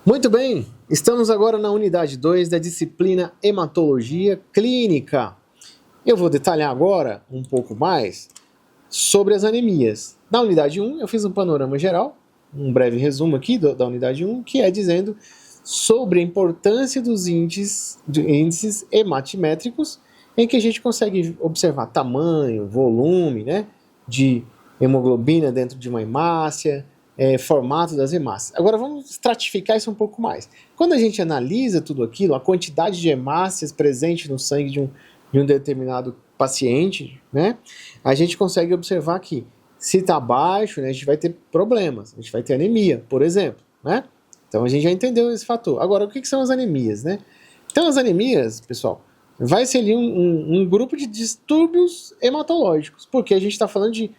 Muito bem, estamos agora na unidade 2 da disciplina Hematologia Clínica. Eu vou detalhar agora um pouco mais sobre as anemias. Na unidade 1, eu fiz um panorama geral, um breve resumo aqui da unidade 1, que é dizendo sobre a importância dos índices hematimétricos, em que a gente consegue observar tamanho, volume, né, de hemoglobina dentro de uma hemácia, formato das hemácias. Agora vamos estratificar isso um pouco mais. Quando a gente analisa tudo aquilo, a quantidade de hemácias presente no sangue de um determinado paciente, né, a gente consegue observar que se está baixo, né, a gente vai ter problemas, a gente vai ter anemia, por exemplo, né? Então a gente já entendeu esse fator. Agora, o que são as anemias, né? Então as anemias, pessoal, vai ser ali um grupo de distúrbios hematológicos, porque a gente está falando de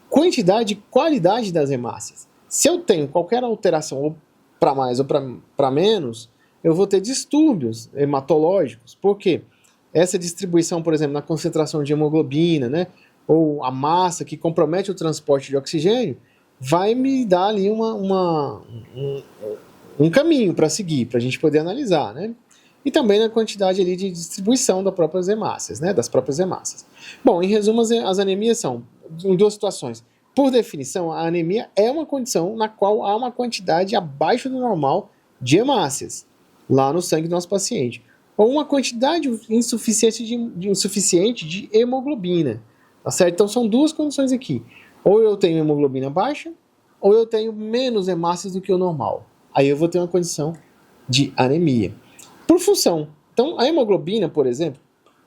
quantidade e qualidade das hemácias. Se eu tenho qualquer alteração, ou para mais ou para menos, eu vou ter distúrbios hematológicos. Por quê? Essa distribuição, por exemplo, na concentração de hemoglobina, né, ou a massa que compromete o transporte de oxigênio, vai me dar ali um caminho para seguir, para a gente poder analisar, né? E também na quantidade ali de distribuição das próprias hemácias, né, das próprias hemácias. Bom, em resumo, as anemias são em duas situações. Por definição, a anemia é uma condição na qual há uma quantidade abaixo do normal de hemácias lá no sangue do nosso paciente, ou uma quantidade insuficiente de hemoglobina, tá certo? Então são duas condições aqui. Ou eu tenho hemoglobina baixa, ou eu tenho menos hemácias do que o normal. Aí eu vou ter uma condição de anemia. Por função. Então a hemoglobina, por exemplo,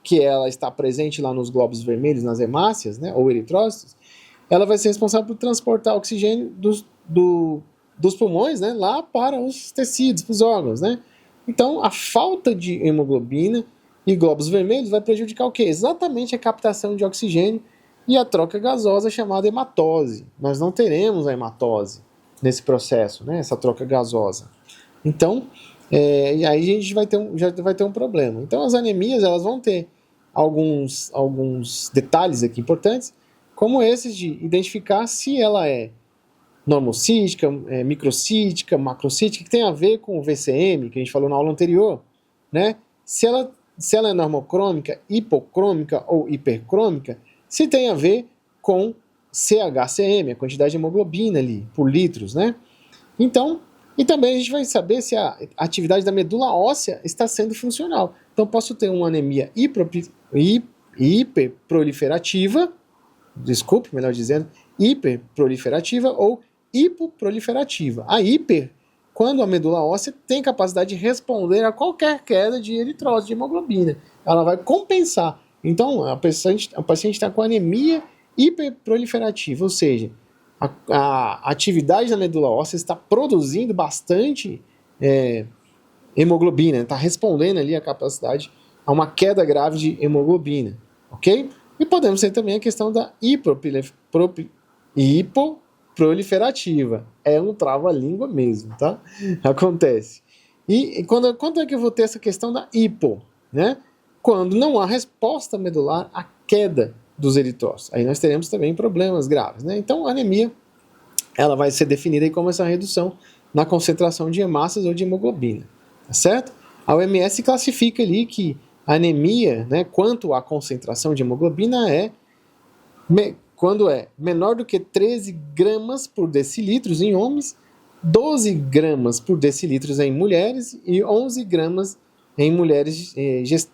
que ela está presente lá nos glóbulos vermelhos, nas hemácias, né, ou eritrócitos, ela vai ser responsável por transportar oxigênio dos pulmões, né, lá para os tecidos, para os órgãos, né? Então, a falta de hemoglobina e glóbulos vermelhos vai prejudicar o quê? Exatamente a captação de oxigênio e a troca gasosa chamada hematose. Nós não teremos a hematose nesse processo, né, essa troca gasosa. Então, e aí a gente já vai ter um problema. Então, as anemias elas vão ter alguns detalhes aqui importantes, como esses de identificar se ela é normocítica, microcítica, macrocítica, que tem a ver com o VCM, que a gente falou na aula anterior, né? Se ela é normocrômica, hipocrômica ou hipercrômica, se tem a ver com CHCM, a quantidade de hemoglobina ali, por litros, né? Então, e também a gente vai saber se a atividade da medula óssea está sendo funcional. Então, posso ter uma anemia hiperproliferativa, melhor dizendo, hiperproliferativa ou hipoproliferativa. A hiper, quando a medula óssea tem capacidade de responder a qualquer queda de eritrose, de hemoglobina. Ela vai compensar. Então, a paciente está com anemia hiperproliferativa, ou seja, a atividade da medula óssea está produzindo bastante hemoglobina, está respondendo ali a capacidade a uma queda grave de hemoglobina, ok? E podemos ter também a questão da hipoproliferativa. É um trava-língua mesmo, tá? Acontece. E quando é que eu vou ter essa questão da hipo, né? Quando não há resposta medular à queda dos eritrócitos. Aí nós teremos também problemas graves, né? Então a anemia ela vai ser definida aí como essa redução na concentração de hemácias ou de hemoglobina, tá certo? A OMS classifica ali que a anemia, né, quanto à concentração de hemoglobina quando é menor do que 13 gramas por decilitros em homens, 12 gramas por decilitros em mulheres e 11 gramas em mulheres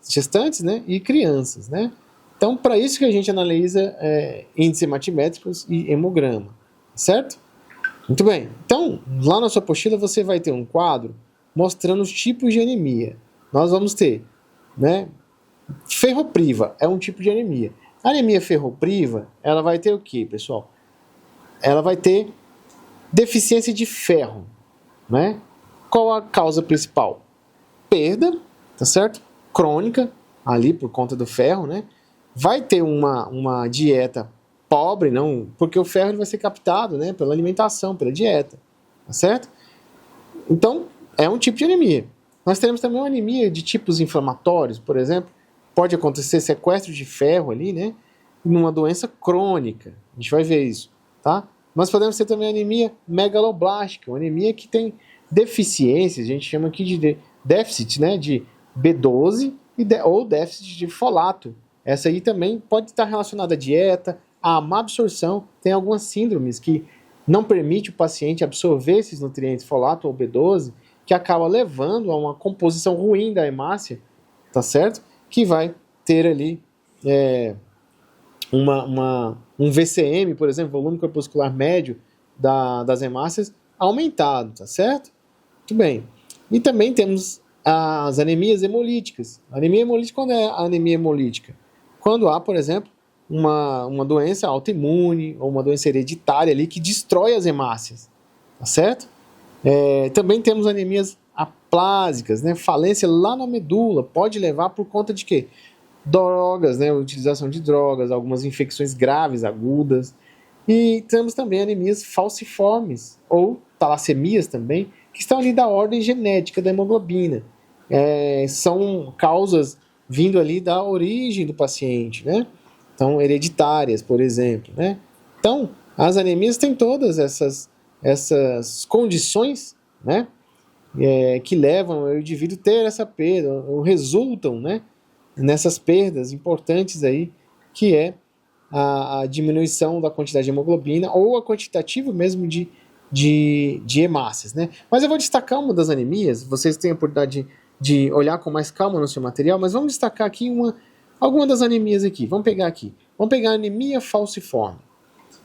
gestantes, né, e crianças, né? Então, para isso que a gente analisa índices hematimétricos e hemograma, certo? Muito bem. Então, lá na sua apostila você vai ter um quadro mostrando os tipos de anemia. Nós vamos ter, né, ferropriva é um tipo de anemia. A anemia ferropriva, ela vai ter o que, pessoal? Ela vai ter deficiência de ferro, né? Qual a causa principal? Perda, tá certo? Crônica, ali por conta do ferro, né? Vai ter uma dieta pobre, não, porque o ferro ele vai ser captado, né, pela alimentação, pela dieta, tá certo? Então, é um tipo de anemia. Nós teremos também uma anemia de tipos inflamatórios, por exemplo, pode acontecer sequestro de ferro ali, né, numa doença crônica, a gente vai ver isso, tá? Nós podemos ter também anemia megaloblástica, uma anemia que tem deficiências, a gente chama aqui de déficit, né, de B12 ou déficit de folato. Essa aí também pode estar relacionada à dieta, à má absorção. Tem algumas síndromes que não permite o paciente absorver esses nutrientes, folato ou B12, que acaba levando a uma composição ruim da hemácia, tá certo? Que vai ter ali um VCM, por exemplo, volume corpuscular médio das hemácias aumentado, tá certo? Muito bem. E também temos as anemias hemolíticas. Anemia hemolítica, quando é a anemia hemolítica? Quando há, por exemplo, uma doença autoimune ou uma doença hereditária ali que destrói as hemácias, tá certo? Também temos anemias aplásicas, né? Falência lá na medula, pode levar por conta de quê? Drogas, né? Utilização de drogas, algumas infecções graves, agudas. E temos também anemias falciformes, ou talassemias também, que estão ali da ordem genética da hemoglobina. São causas vindo ali da origem do paciente, né? Então, hereditárias, por exemplo, né? Então, as anemias têm todas essas condições, né? Que levam o indivíduo a ter essa perda, ou resultam, né? Nessas perdas importantes aí, que é a diminuição da quantidade de hemoglobina ou a quantitativa mesmo de hemácias, né? Mas eu vou destacar uma das anemias, vocês têm a oportunidade de olhar com mais calma no seu material, mas vamos destacar aqui alguma das anemias aqui. Vamos pegar a anemia falciforme.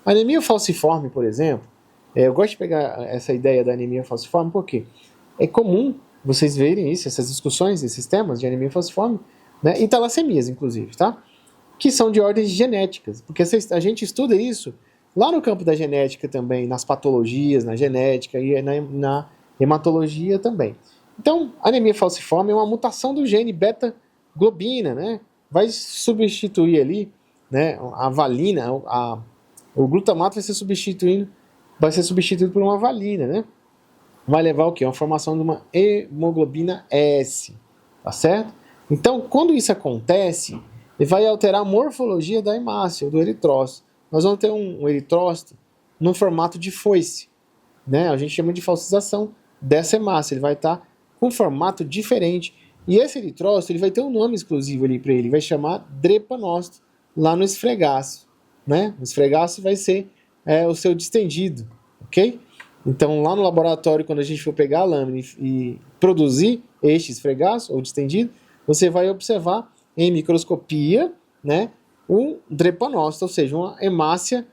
A anemia falciforme, por exemplo, eu gosto de pegar essa ideia da anemia falciforme porque é comum vocês verem isso, essas discussões, esses temas de anemia falciforme, né, e talassemias, inclusive, tá? Que são de ordens genéticas, porque a gente estuda isso lá no campo da genética também, nas patologias, na genética e na hematologia também. Então, a anemia falciforme é uma mutação do gene beta-globina, né? Vai substituir ali, né, a valina, o glutamato vai ser substituído por uma valina, né? Vai levar o quê? Uma formação de uma hemoglobina S, tá certo? Então, quando isso acontece, ele vai alterar a morfologia da hemácia, do eritrócito. Nós vamos ter um eritrócito no formato de foice, né? A gente chama de falcização dessa hemácia. Ele vai estar com um formato diferente. E esse eritrócito ele vai ter um nome exclusivo ali para ele. Vai chamar drepanócito, lá no esfregaço, né? O esfregaço vai ser o seu distendido, ok? Então, lá no laboratório, quando a gente for pegar a lâmina e produzir este esfregaço, ou distendido, você vai observar em microscopia, né, um drepanócito, ou seja, uma hemácia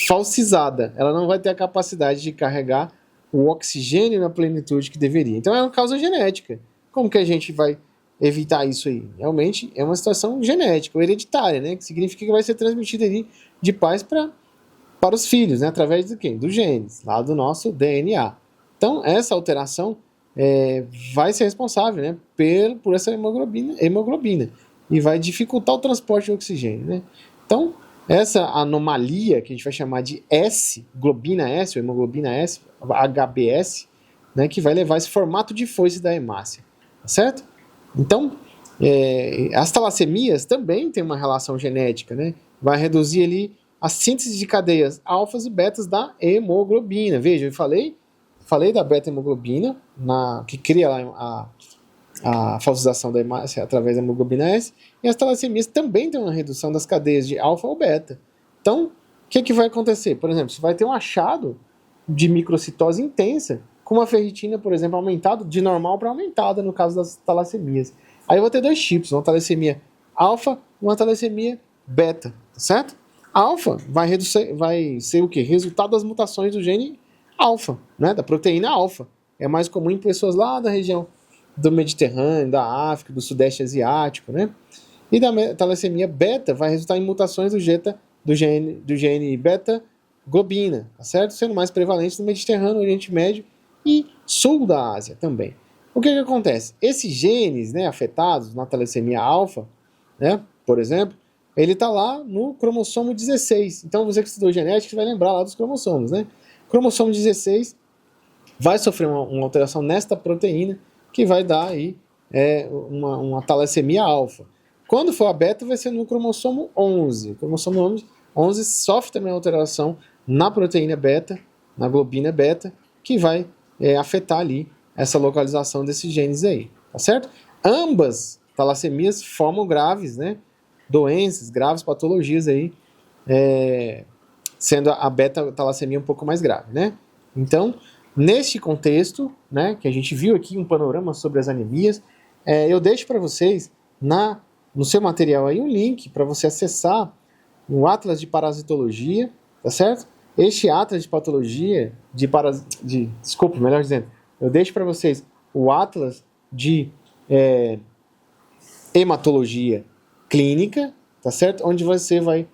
falcizada. Ela não vai ter a capacidade de carregar o oxigênio na plenitude que deveria. Então é uma causa genética. Como que a gente vai evitar isso aí? Realmente é uma situação genética, ou hereditária, né, que significa que vai ser transmitida ali de pais para os filhos, né, através de quem? Dos genes, lá do nosso DNA. Então essa alteração vai ser responsável, né, por essa hemoglobina e vai dificultar o transporte de oxigênio, né? Então, essa anomalia que a gente vai chamar de S, globina S, ou hemoglobina S, HbS, né, que vai levar esse formato de foice da hemácia, tá certo? Então, as talassemias também têm uma relação genética, né? Vai reduzir ali a síntese de cadeias alfas e betas da hemoglobina. Veja, eu falei da beta-hemoglobina, que cria lá a falsização da hemácia através da hemoglobina S, e as talassemias também têm uma redução das cadeias de alfa ou beta. Então, o que vai acontecer? Por exemplo, você vai ter um achado de microcitose intensa, com uma ferritina, por exemplo, aumentada, de normal para aumentada, no caso das talassemias. Aí eu vou ter dois tipos, uma talassemia alfa e uma talassemia beta, tá certo? A alfa vai ser o quê? Resultado das mutações do gene alfa, né? Da proteína alfa. É mais comum em pessoas lá da região do Mediterrâneo, da África, do Sudeste Asiático, né? E da talassemia beta vai resultar em mutações do gene beta-globina, tá certo? Sendo mais prevalente no Mediterrâneo, Oriente Médio e Sul da Ásia também. O que acontece? Esses genes, né, afetados na talassemia alfa, né, por exemplo, ele está lá no cromossomo 16. Então, você que estudou genética vai lembrar lá dos cromossomos, né? O cromossomo 16 vai sofrer uma alteração nesta proteína que vai dar aí uma talassemia alfa. Quando for a beta, vai ser no cromossomo 11. O cromossomo 11 sofre também alteração na proteína beta, na globina beta, que vai afetar ali essa localização desses genes aí, tá certo? Ambas talassemias formam graves, né, doenças, graves patologias aí, sendo a beta-talassemia um pouco mais grave, né? Então, neste contexto, né, que a gente viu aqui um panorama sobre as anemias, eu deixo para vocês no seu material aí um link para você acessar o Atlas de Parasitologia, tá certo? Este Atlas de Patologia, desculpa, melhor dizendo, eu deixo para vocês o Atlas de Hematologia Clínica, tá certo? Onde você vai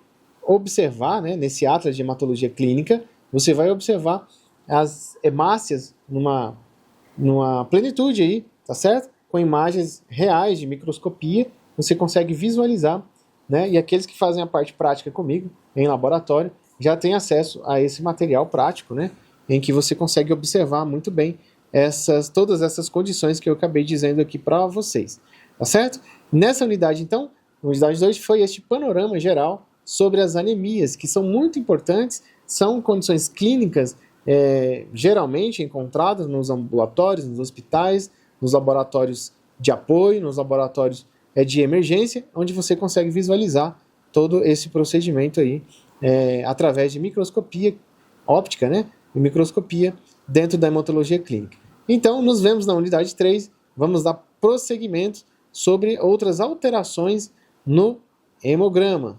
observar, né, nesse Atlas de Hematologia Clínica, você vai observar as hemácias numa plenitude aí, tá certo? Com imagens reais de microscopia, você consegue visualizar, né? E aqueles que fazem a parte prática comigo, em laboratório, já têm acesso a esse material prático, né? Em que você consegue observar muito bem todas essas condições que eu acabei dizendo aqui para vocês, tá certo? Nessa unidade, então, a unidade 2 foi este panorama geral sobre as anemias, que são muito importantes, são condições clínicas geralmente encontradas nos ambulatórios, nos hospitais, nos laboratórios de apoio, nos laboratórios de emergência, onde você consegue visualizar todo esse procedimento aí através de microscopia óptica, né? E microscopia dentro da hematologia clínica. Então, nos vemos na unidade 3, vamos dar prosseguimento sobre outras alterações no hemograma.